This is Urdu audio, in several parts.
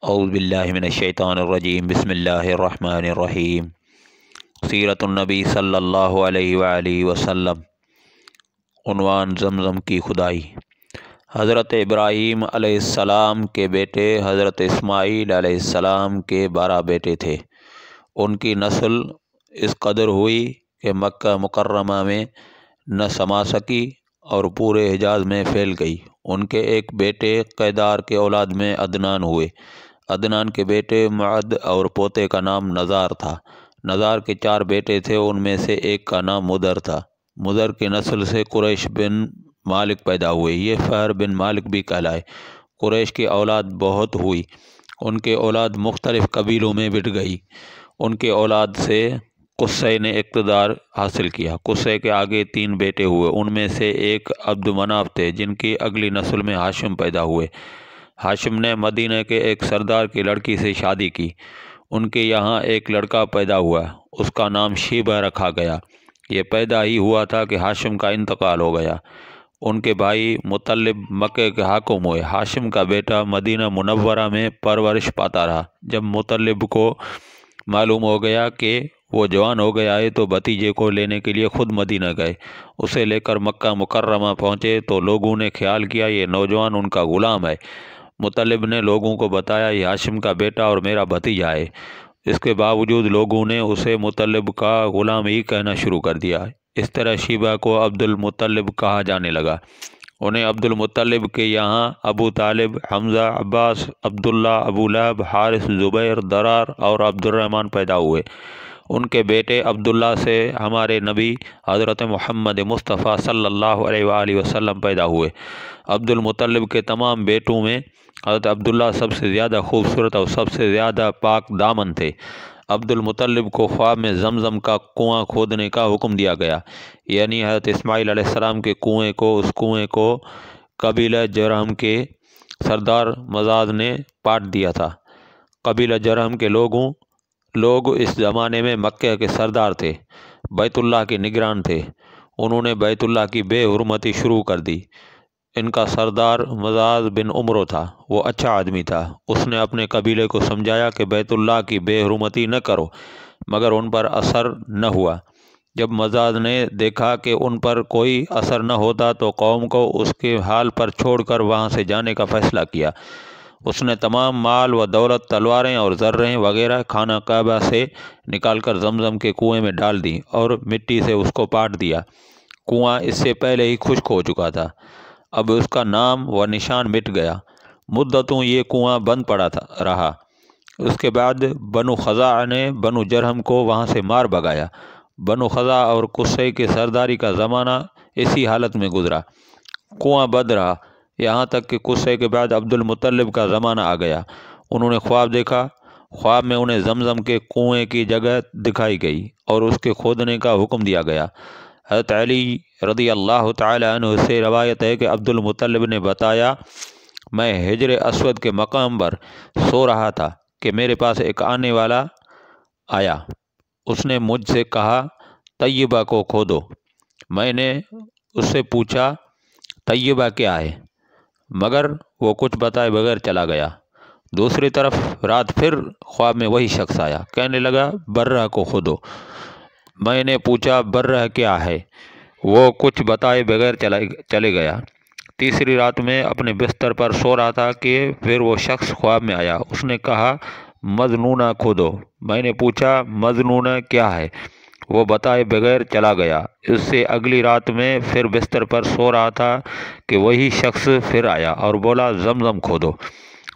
اعوذ باللہ من الشیطان الرجیم بسم اللہ الرحمن الرحیم سیرت النبی صلی اللہ علیہ وآلہ وسلم۔ عنوان زمزم کی خدائی۔ حضرت ابراہیم علیہ السلام کے بیٹے حضرت اسماعیل علیہ السلام کے 12 بیٹے تھے۔ ان کی نسل اس قدر ہوئی کہ مکہ مکرمہ میں نہ سما سکی اور پورے حجاز میں پھیل گئی۔ ان کے ایک بیٹے قیدار کے اولاد میں عدنان ہوئے۔ عدنان کے بیٹے معد اور پوتے کا نام نزار تھا۔ نزار کے 4 بیٹے تھے، ان میں سے ایک کا نام مدر تھا۔ مدر کی نسل سے قریش بن مالک پیدا ہوئے، یہ فہر بن مالک بھی کہلائے۔ قریش کی اولاد بہت ہوئی، ان کے اولاد مختلف قبیلوں میں بٹ گئی۔ ان کے اولاد سے قصے نے اقتدار حاصل کیا۔ قصے کے آگے 3 بیٹے ہوئے، ان میں سے ایک عبد مناف تھے جن کی اگلی نسل میں ہاشم پیدا ہوئے۔ ہاشم نے مدینہ کے ایک سردار کی لڑکی سے شادی کی۔ ان کے یہاں ایک لڑکا پیدا ہوا، اس کا نام شیبہ رکھا گیا۔ یہ پیدا ہی ہوا تھا کہ ہاشم کا انتقال ہو گیا۔ ان کے بھائی مطلب مکہ کے حاکم ہوئے۔ ہاشم کا بیٹا مدینہ منورہ میں پرورش پاتا رہا۔ جب مطلب کو معلوم ہو گیا کہ وہ جوان ہو گیا ہے تو بھتیجے کو لینے کے لیے خود مدینہ گئے۔ اسے لے کر مکہ مکرمہ پہنچے تو لوگوں نے خیال کیا یہ نوجوان ان کا غلام ہے۔ مطلب نے لوگوں کو بتایا یہ ہاشم کا بیٹا اور میرا بھتیجا ہے۔ اس کے باوجود لوگوں نے اسے مطلب کا غلام ہی کہنا شروع کر دیا۔ اس طرح شیبہ کو عبد المطلب کہا جانے لگا۔ انہیں عبد المطلب کے یہاں ابو طالب، حمزہ، عباس، عبداللہ، ابو لہب، حارث، زبیر، درار اور عبد الرحمن پیدا ہوئے۔ ان کے بیٹے عبداللہ سے ہمارے نبی حضرت محمد مصطفیٰ صلی اللہ علیہ وآلہ وسلم پیدا ہوئے۔ عبد المطلب کے تمام بیٹوں میں حضرت عبداللہ سب سے زیادہ خوبصورت اور سب سے زیادہ پاک دامن تھے۔ عبد المطلب کو خواب میں زمزم کا کنواں کھودنے کا حکم دیا گیا، یعنی حضرت اسماعیل علیہ السلام کے کنویں کو۔ اس کنویں کو قبیلہ جرہم کے سردار مزاز نے پاٹ دیا تھا۔ قبیلہ جرہم کے لوگ اس زمانے میں مکہ کے سردار تھے، بیت اللہ کے نگران تھے۔ انہوں نے بیت اللہ کی بے حرمتی شروع کر دی۔ ان کا سردار مزاز بن عمرو تھا، وہ اچھا آدمی تھا۔ اس نے اپنے قبیلے کو سمجھایا کہ بیت اللہ کی بے حرمتی نہ کرو، مگر ان پر اثر نہ ہوا۔ جب مزاز نے دیکھا کہ ان پر کوئی اثر نہ ہوتا تو قوم کو اس کے حال پر چھوڑ کر وہاں سے جانے کا فیصلہ کیا۔ اس نے تمام مال و دولت، تلواریں اور زریں وغیرہ خانہ کعبہ سے نکال کر زمزم کے کنویں میں ڈال دی اور مٹی سے اس کو پاٹ دیا۔ کنواں اس سے پہلے ہی خشک ہو چکا تھا، اب اس کا نام و نشان مٹ گیا۔ مدتوں یہ کنواں بند پڑا رہا۔ اس کے بعد بنو خزاعہ نے بنو جرہم کو وہاں سے مار بھگایا۔ بنو خزاعہ اور قصے کی سرداری کا زمانہ اسی حالت میں گزرا۔ کنواں بند رہا یہاں تک کہ قصے کے بعد عبد المطلب کا زمانہ آ گیا۔ انہوں نے خواب دیکھا۔ خواب میں انہیں زمزم کے کنویں کی جگہ دکھائی گئی اور اس کے کھودنے کا حکم دیا گیا۔ حضرت علی رضی اللہ تعالی عنہ سے روایت ہے کہ عبد المطلب نے بتایا، میں حجر اسود کے مقام پر سو رہا تھا کہ میرے پاس ایک آنے والا آیا۔ اس نے مجھ سے کہا طیبہ کو کھودو۔ میں نے اس سے پوچھا طیبہ کیا ہے، مگر وہ کچھ بتائے بغیر چلا گیا۔ دوسری طرف رات پھر خواب میں وہی شخص آیا، کہنے لگا برہ کو کھودو۔ میں نے پوچھا برہ کیا ہے، وہ کچھ بتائے بغیر چلے گیا۔ تیسری رات میں اپنے بستر پر سو رہا تھا کہ پھر وہ شخص خواب میں آیا۔ اس نے کہا مظنونہ کھودو۔ میں نے پوچھا مظنونہ کیا ہے، وہ بتائے بغیر چلا گیا۔ اس سے اگلی رات میں پھر بستر پر سو رہا تھا کہ وہی شخص پھر آیا اور بولا زمزم کھودو۔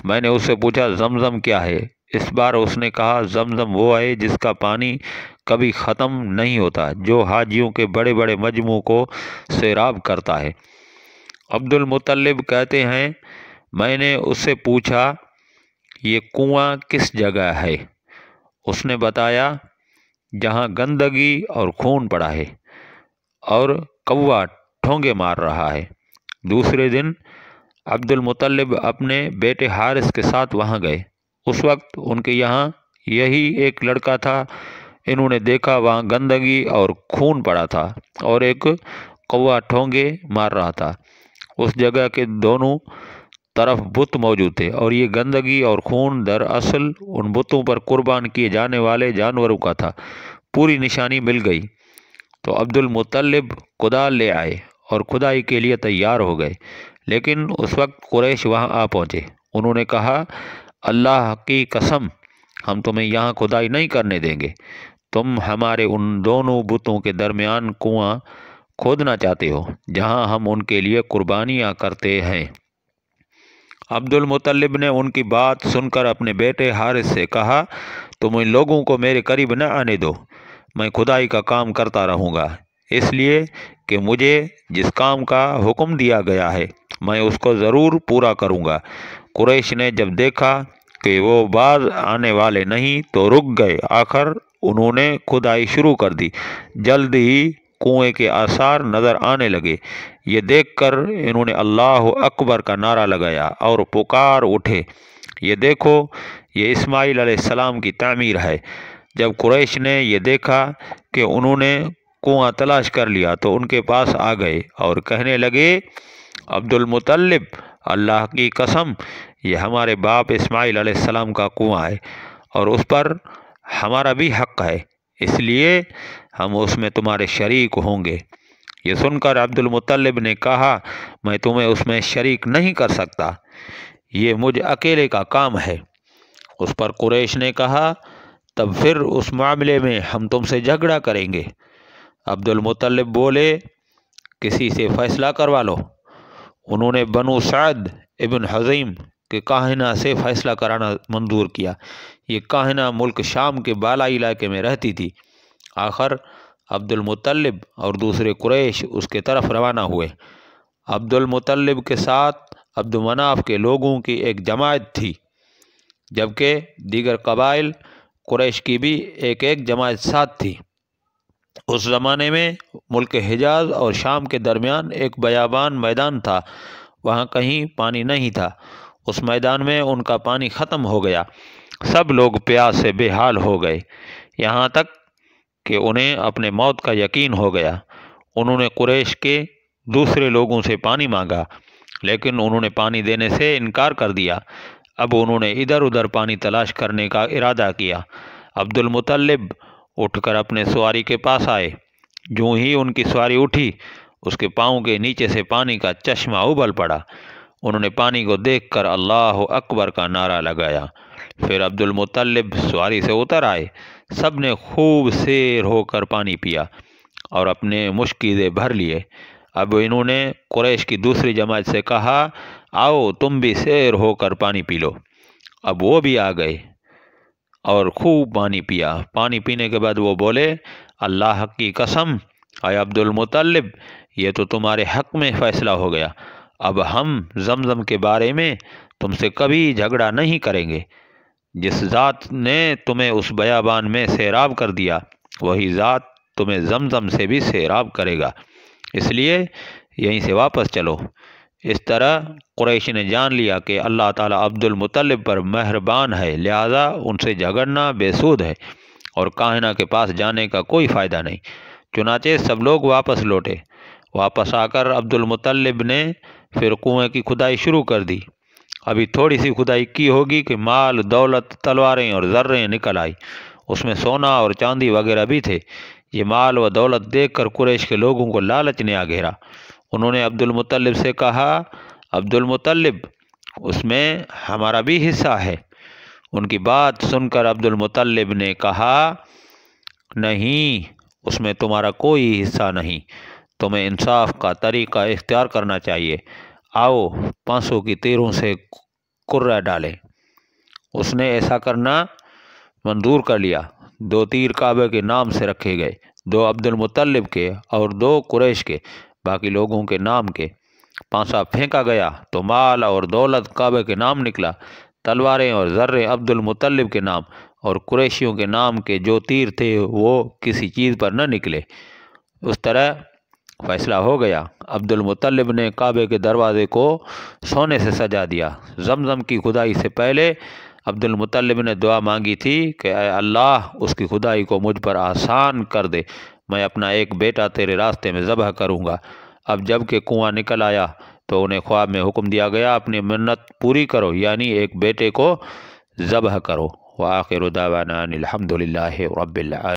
میں نے اس سے پوچھا زمزم کیا ہے، اس بار اس نے کہا زمزم وہ ہے جس کا پانی کبھی ختم نہیں ہوتا، جو حاجیوں کے بڑے بڑے مجمع کو سیراب کرتا ہے۔ عبد المطلب کہتے ہیں میں نے اس سے پوچھا یہ کنواں کس جگہ ہے؟ اس نے بتایا جہاں گندگی اور خون پڑا ہے اور کوا ٹھونگے مار رہا ہے۔ دوسرے دن عبد المطلب اپنے بیٹے حارث کے ساتھ وہاں گئے۔ اس وقت ان کے یہاں یہی ایک لڑکا تھا۔ انہوں نے دیکھا وہاں گندگی اور خون پڑا تھا اور ایک کوا ٹھونگے مار رہا تھا۔ اس جگہ کے دونوں طرف بت موجود تھے، اور یہ گندگی اور خون دراصل ان بتوں پر قربان کیے جانے والے جانوروں کا تھا۔ پوری نشانی مل گئی تو عبد المطلب کدال لے آئے اور کھدائی کے لیے تیار ہو گئے، لیکن اس وقت قریش وہاں آ پہنچے۔ انہوں نے کہا، اللہ کی قسم، ہم تمہیں یہاں کھدائی نہیں کرنے دیں گے۔ تم ہمارے ان دونوں بتوں کے درمیان کنواں کھودنا چاہتے ہو جہاں ہم ان کے لیے قربانیاں کرتے ہیں۔ عبد المطلب نے ان کی بات سن کر اپنے بیٹے حارث سے کہا، تم ان لوگوں کو میرے قریب نہ آنے دو، میں کھدائی کا کام کرتا رہوں گا، اس لیے کہ مجھے جس کام کا حکم دیا گیا ہے میں اس کو ضرور پورا کروں گا۔ قریش نے جب دیکھا کہ وہ باز آنے والے نہیں تو رک گئے۔ آخر انہوں نے کھدائی شروع کر دی۔ جلد ہی کنویں کے آثار نظر آنے لگے۔ یہ دیکھ کر انہوں نے اللہ اکبر کا نعرہ لگایا اور پکار اٹھے، یہ دیکھو، یہ اسماعیل علیہ السلام کی تعمیر ہے۔ جب قریش نے یہ دیکھا کہ انہوں نے کنواں تلاش کر لیا تو ان کے پاس آ گئے اور کہنے لگے، عبد المطلب، اللہ کی قسم، یہ ہمارے باپ اسماعیل علیہ السلام کا کنواں ہے اور اس پر ہمارا بھی حق ہے، اس لیے ہم اس میں تمہارے شریک ہوں گے۔ یہ سن کر عبد المطلب نے کہا، میں تمہیں اس میں شریک نہیں کر سکتا، یہ مجھ اکیلے کا کام ہے۔ اس پر قریش نے کہا، تب پھر اس معاملے میں ہم تم سے جھگڑا کریں گے۔ عبد المطلب بولے، کسی سے فیصلہ کروا لو۔ انہوں نے بنو سعد ابن حزیم کے کاہنہ سے فیصلہ کرانا منظور کیا۔ یہ کاہنہ ملک شام کے بالائی علاقے میں رہتی تھی۔ آخر عبد المطلب اور دوسرے قریش اس کے طرف روانہ ہوئے۔ عبد المطلب کے ساتھ عبد مناف کے لوگوں کی ایک جماعت تھی، جبکہ دیگر قبائل قریش کی بھی ایک جماعت ساتھ تھی۔ اس زمانے میں ملک حجاز اور شام کے درمیان ایک بیابان میدان تھا، وہاں کہیں پانی نہیں تھا۔ اس میدان میں ان کا پانی ختم ہو گیا، سب لوگ پیاس سے بے حال ہو گئے، یہاں تک کہ انہیں اپنے موت کا یقین ہو گیا۔ انہوں نے قریش کے دوسرے لوگوں سے پانی مانگا، لیکن انہوں نے پانی دینے سے انکار کر دیا۔ اب انہوں نے ادھر ادھر پانی تلاش کرنے کا ارادہ کیا۔ عبد المطلب اٹھ کر اپنے سواری کے پاس آئے۔ جوں ہی ان کی سواری اٹھی، اس کے پاؤں کے نیچے سے پانی کا چشمہ ابل پڑا۔ انہوں نے پانی کو دیکھ کر اللہ اکبر کا نعرہ لگایا۔ پھر عبد المطلب سواری سے اتر آئے۔ سب نے خوب سیر ہو کر پانی پیا اور اپنے مشکیزیں بھر لیے۔ اب انہوں نے قریش کی دوسری جماعت سے کہا، آؤ تم بھی سیر ہو کر پانی پی لو۔ اب وہ بھی آ گئے اور خوب پانی پیا۔ پانی پینے کے بعد وہ بولے، اللہ کی قسم، اے عبد المطلب، یہ تو تمہارے حق میں فیصلہ ہو گیا۔ اب ہم زمزم کے بارے میں تم سے کبھی جھگڑا نہیں کریں گے۔ جس ذات نے تمہیں اس بیابان میں سیراب کر دیا، وہی ذات تمہیں زمزم سے بھی سیراب کرے گا، اس لیے یہیں سے واپس چلو۔ اس طرح قریش نے جان لیا کہ اللہ تعالیٰ عبد المطلب پر مہربان ہے، لہذا ان سے جھگڑنا بے سود ہے اور کاہنہ کے پاس جانے کا کوئی فائدہ نہیں۔ چنانچہ سب لوگ واپس لوٹے۔ واپس آ کر عبد المطلب نے پھر کنویں کی کھدائی شروع کر دی۔ ابھی تھوڑی سی کھدائی کی ہوگی کہ مال، دولت، تلواریں اور زریں نکل آئی۔ اس میں سونا اور چاندی وغیرہ بھی تھے۔ یہ مال و دولت دیکھ کر قریش کے لوگوں کو لالچ نے آ گھیرا۔ انہوں نے عبد المطلب سے کہا، عبد المطلب، اس میں ہمارا بھی حصہ ہے۔ ان کی بات سن کر عبد المطلب نے کہا، نہیں، اس میں تمہارا کوئی حصہ نہیں، تمہیں انصاف کا طریقہ اختیار کرنا چاہیے۔ آؤ 500 کی تیروں سے کرہ ڈالیں۔ اس نے ایسا کرنا منظور کر لیا۔ 2 تیر کعبے کے نام سے رکھے گئے، 2 عبد المطلب کے اور 2 قریش کے، باقی لوگوں کے نام کے۔ پانسا پھینکا گیا تو مال اور دولت کعبے کے نام نکلا، تلواریں اور زریں عبد المطلب کے نام، اور قریشیوں کے نام کے جو تیر تھے وہ کسی چیز پر نہ نکلے۔ اس طرح فیصلہ ہو گیا۔ عبد المطلب نے کعبے کے دروازے کو سونے سے سجا دیا۔ زمزم کی کھدائی سے پہلے عبد المطلب نے دعا مانگی تھی کہ اے اللہ، اس کی کھدائی کو مجھ پر آسان کر دے، میں اپنا ایک بیٹا تیرے راستے میں ذبح کروں گا۔ اب جب کہ کنواں نکل آیا تو انہیں خواب میں حکم دیا گیا اپنی منت پوری کرو، یعنی ایک بیٹے کو ذبح کرو۔ وآخر دعوانا ان الحمد للہ رب العالمین۔